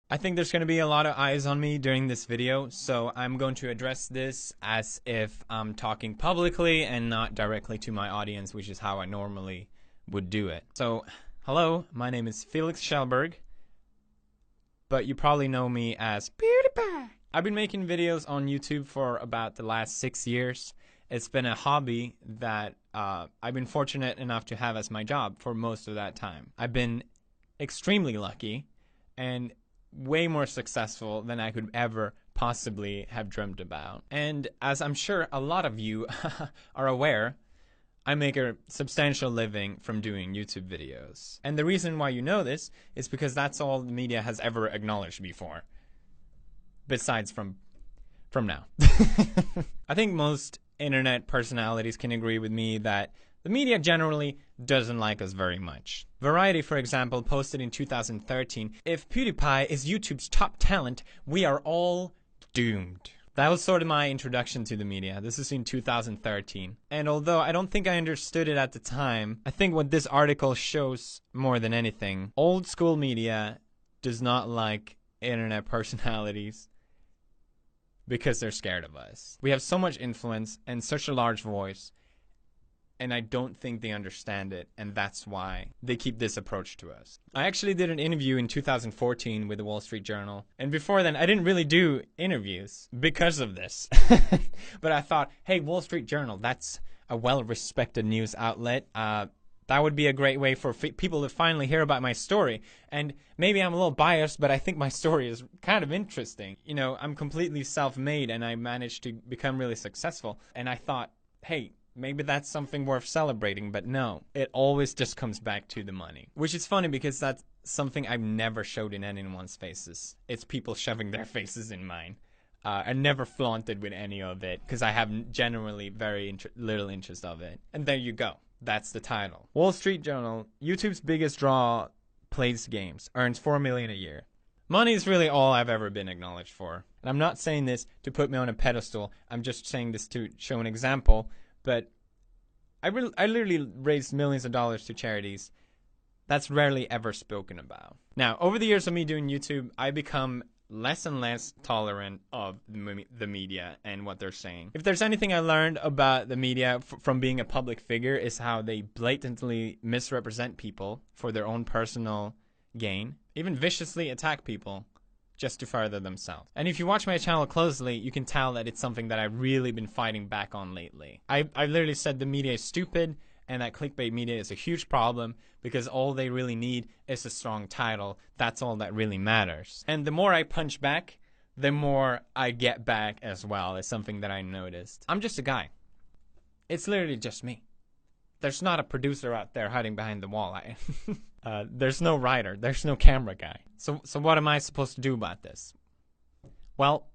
I think there's going to be a lot of eyes on me during this video, so I'm going to address this as if I'm talking publicly and not directly to my audience, which is how I normally would do it. So, hello, my name is Felix Schellberg, but you probably know me as PewDiePie. I've been making videos on YouTube for about the last 6 years. It's been a hobby that I've been fortunate enough to have as my job for most of that time. I've been extremely lucky and way more successful than I could ever possibly have dreamt about. And as I'm sure a lot of you are aware, I make a substantial living from doing YouTube videos. And the reason why you know this is because that's all the media has ever acknowledged before. Besides from now. I think most internet personalities can agree with me that the media generally doesn't like us very much. Variety, for example, posted in 2013, "If PewDiePie is YouTube's top talent, we are all doomed." That was sort of my introduction to the media. This is in 2013. And although I don't think I understood it at the time, I think what this article shows more than anything, old school media does not like internet personalities because they're scared of us. We have so much influence and such a large voice, and I don't think they understand it, and that's why they keep this approach to us. I actually did an interview in 2014 with the Wall Street Journal, and before then I didn't really do interviews because of this. But I thought, hey, Wall Street Journal, that's a well-respected news outlet. That would be a great way for people to finally hear about my story. And maybe I'm a little biased, but I think my story is kind of interesting. You know, I'm completely self-made, and I managed to become really successful. And I thought, hey, maybe that's something worth celebrating, but no. It always just comes back to the money. Which is funny because that's something I've never showed in anyone's faces. It's people shoving their faces in mine. I never flaunted with any of it because I have generally very little interest of it. And there you go. That's the title. Wall Street Journal, YouTube's biggest draw, plays games, earns $4 million a year. Money is really all I've ever been acknowledged for. And I'm not saying this to put me on a pedestal. I'm just saying this to show an example. But I literally raised millions of dollars to charities. That's rarely ever spoken about. Now, over the years of me doing YouTube, I become less and less tolerant of the media and what they're saying. If there's anything I learned about the media from being a public figure, is how they blatantly misrepresent people for their own personal gain, even viciously attack people just to further themselves. And if you watch my channel closely, you can tell that it's something that I've really been fighting back on lately. I literally said the media is stupid and that clickbait media is a huge problem because all they really need is a strong title. That's all that really matters. And the more I punch back, the more I get back as well. It's something that I noticed. I'm just a guy. It's literally just me. There's not a producer out there hiding behind the wall. There's no writer. There's no camera guy. So what am I supposed to do about this? Well,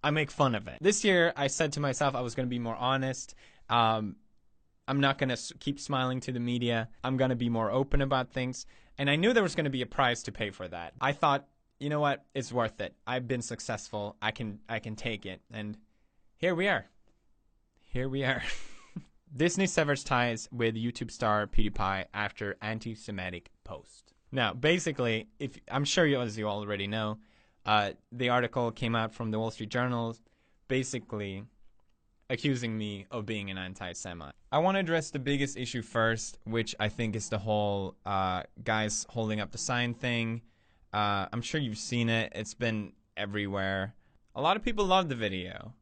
I make fun of it. This year, I said to myself I was going to be more honest. I'm not going to keep smiling to the media. I'm going to be more open about things. And I knew there was going to be a price to pay for that. I thought, you know what? It's worth it. I've been successful. I can take it. And here we are. Here we are. Disney severs ties with YouTube star PewDiePie after anti-Semitic post. Now, basically, I'm sure as you already know, the article came out from the Wall Street Journal, basically accusing me of being an anti-Semite. I want to address the biggest issue first, which I think is the whole guys holding up the sign thing. I'm sure you've seen it. It's been everywhere. A lot of people loved the video,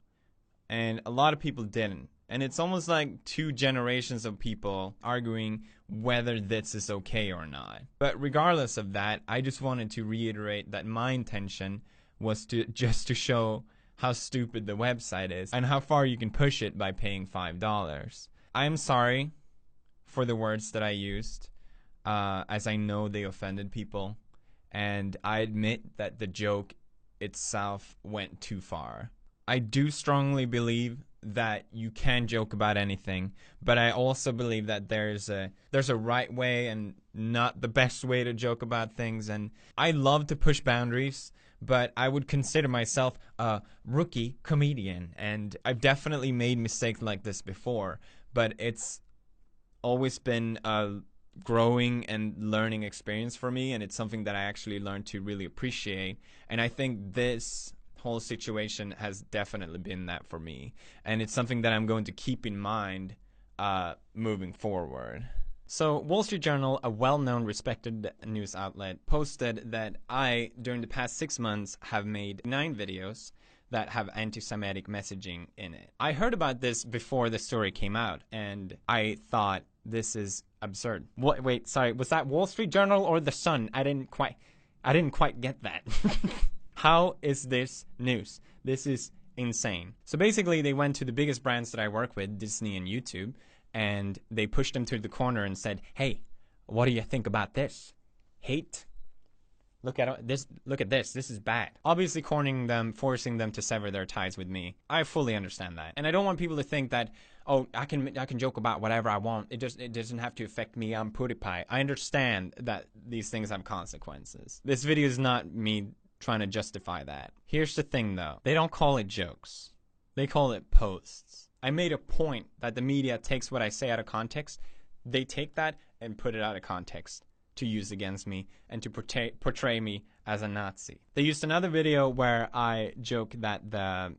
and a lot of people didn't. And it's almost like 2 generations of people arguing whether this is okay or not. But regardless of that, I just wanted to reiterate that my intention was just to show how stupid the website is and how far you can push it by paying $5. I'm sorry for the words that I used, as I know they offended people, and I admit that the joke itself went too far. I do strongly believe that you can joke about anything, but I also believe that there's a right way and not the best way to joke about things, and I love to push boundaries, but I would consider myself a rookie comedian, and I've definitely made mistakes like this before, but it's always been a growing and learning experience for me, and it's something that I actually learned to really appreciate. And I think this whole situation has definitely been that for me, and it's something that I'm going to keep in mind moving forward. So Wall Street Journal, a well-known, respected news outlet, posted that I, during the past 6 months, have made 9 videos that have anti-Semitic messaging in it. I heard about this before the story came out, and I thought, this is absurd. What? Wait, sorry, was that Wall Street Journal or The Sun? I didn't quite get that. How is this news? This is insane. So basically, they went to the biggest brands that I work with, Disney and YouTube, and they pushed them to the corner and said, hey, what do you think about this? Hate? Look at this. Look at this. This is bad. Obviously cornering them, forcing them to sever their ties with me. I fully understand that. And I don't want people to think that, oh, I can joke about whatever I want. It doesn't have to affect me. I'm PewDiePie. I understand that these things have consequences. This video is not me trying to justify that. Here's the thing though. They don't call it jokes. They call it posts. I made a point that the media takes what I say out of context. They take that and put it out of context to use against me and to portray me as a Nazi. They used another video where I joke that the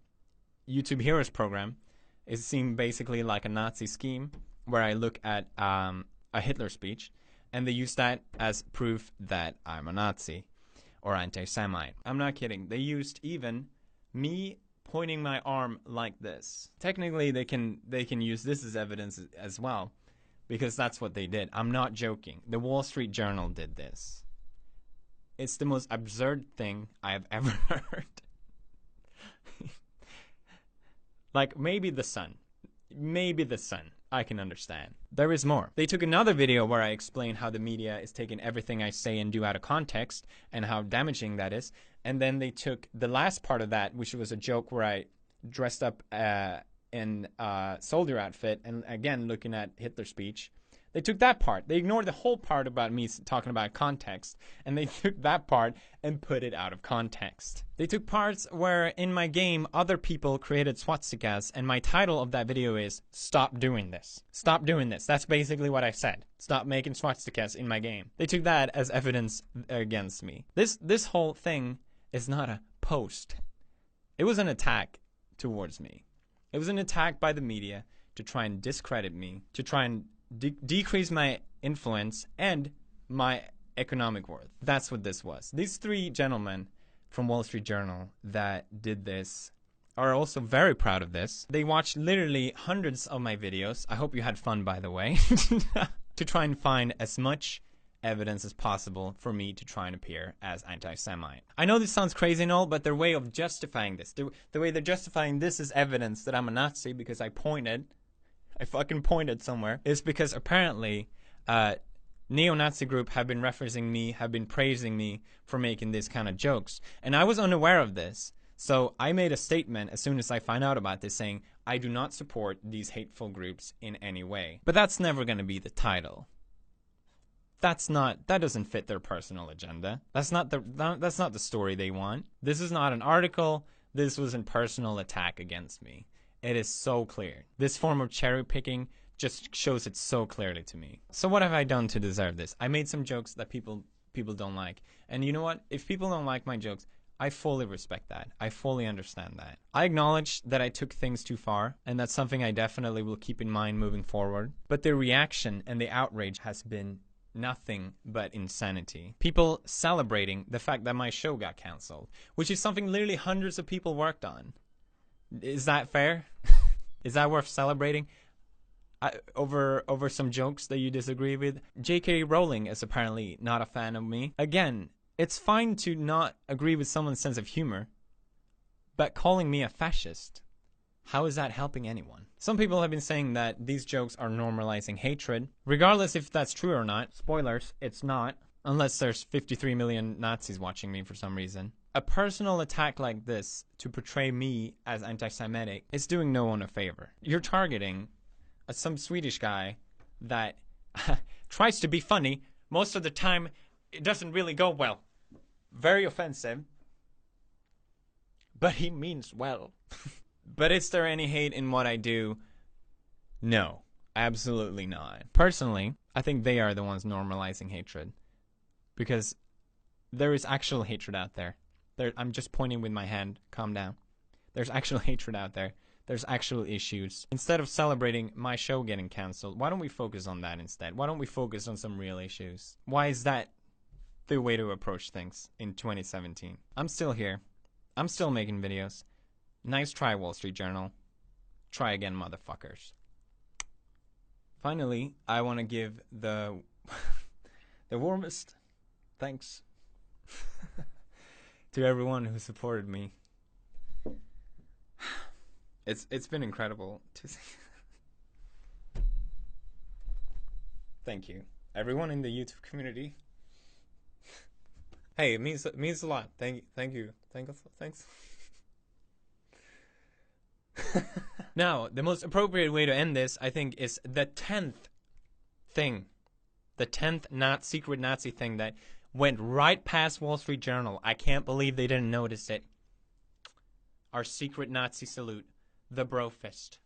YouTube Heroes program is seen basically like a Nazi scheme, where I look at a Hitler speech, and they use that as proof that I'm a Nazi or anti-Semite. I'm not kidding. They used even me pointing my arm like this. Technically, they can use this as evidence as well, because that's what they did. I'm not joking. The Wall Street Journal did this. It's the most absurd thing I have ever heard. Like, maybe The Sun. Maybe The Sun. I can understand. There is more. They took another video where I explain how the media is taking everything I say and do out of context and how damaging that is. And then they took the last part of that, which was a joke where I dressed up in a soldier outfit and again looking at Hitler's speech. They took that part. They ignored the whole part about me talking about context, and they took that part and put it out of context. They took parts where in my game other people created swastikas, and my title of that video is "Stop Doing This." Stop doing this. That's basically what I said. Stop making swastikas in my game. They took that as evidence against me. This whole thing is not a post. It was an attack towards me. It was an attack by the media to try and discredit me, to try and decrease my influence and my economic worth. That's what this was. These 3 gentlemen from Wall Street Journal that did this are also very proud of this. They watched literally hundreds of my videos. I hope you had fun, by the way, to try and find as much evidence as possible for me to try and appear as anti-Semite. I know this sounds crazy and all, but their way of justifying this, the way they're justifying this as evidence that I'm a Nazi because I fucking pointed somewhere, is because apparently neo-Nazi group have been referencing me, have been praising me for making these kind of jokes. And I was unaware of this. So I made a statement as soon as I found out about this saying, I do not support these hateful groups in any way. But that's never going to be the title. That doesn't fit their personal agenda. That's not the story they want. This is not an article. This was a personal attack against me. It is so clear. This form of cherry picking just shows it so clearly to me. So what have I done to deserve this? I made some jokes that people don't like. And you know what? If people don't like my jokes, I fully respect that. I fully understand that. I acknowledge that I took things too far, and that's something I definitely will keep in mind moving forward. But the reaction and the outrage has been nothing but insanity. People celebrating the fact that my show got canceled, which is something literally hundreds of people worked on. Is that fair? Is that worth celebrating? Over some jokes that you disagree with? J.K. Rowling is apparently not a fan of me. Again, it's fine to not agree with someone's sense of humor, but calling me a fascist, how is that helping anyone? Some people have been saying that these jokes are normalizing hatred. Regardless if that's true or not, spoilers, it's not, unless there's 53 million Nazis watching me for some reason. A personal attack like this to portray me as anti-Semitic is doing no one a favor. You're targeting some Swedish guy that tries to be funny. Most of the time, it doesn't really go well. Very offensive. But he means well. But is there any hate in what I do? No. Absolutely not. Personally, I think they are the ones normalizing hatred. Because there is actual hatred out there. I'm just pointing with my hand. Calm down. There's actual hatred out there. There's actual issues. Instead of celebrating my show getting canceled, why don't we focus on that instead? Why don't we focus on some real issues? Why is that the way to approach things in 2017? I'm still here. I'm still making videos. Nice try, Wall Street Journal. Try again, motherfuckers. Finally, I want to give the the warmest thanks to everyone who supported me. It's been incredible to see. Thank you, everyone in the YouTube community. Hey, it means a lot. Thanks. Now, the most appropriate way to end this, I think, is the 10th thing, the 10th secret Nazi thing that went right past Wall Street Journal. I can't believe they didn't notice it. Our secret Nazi salute, the bro fist.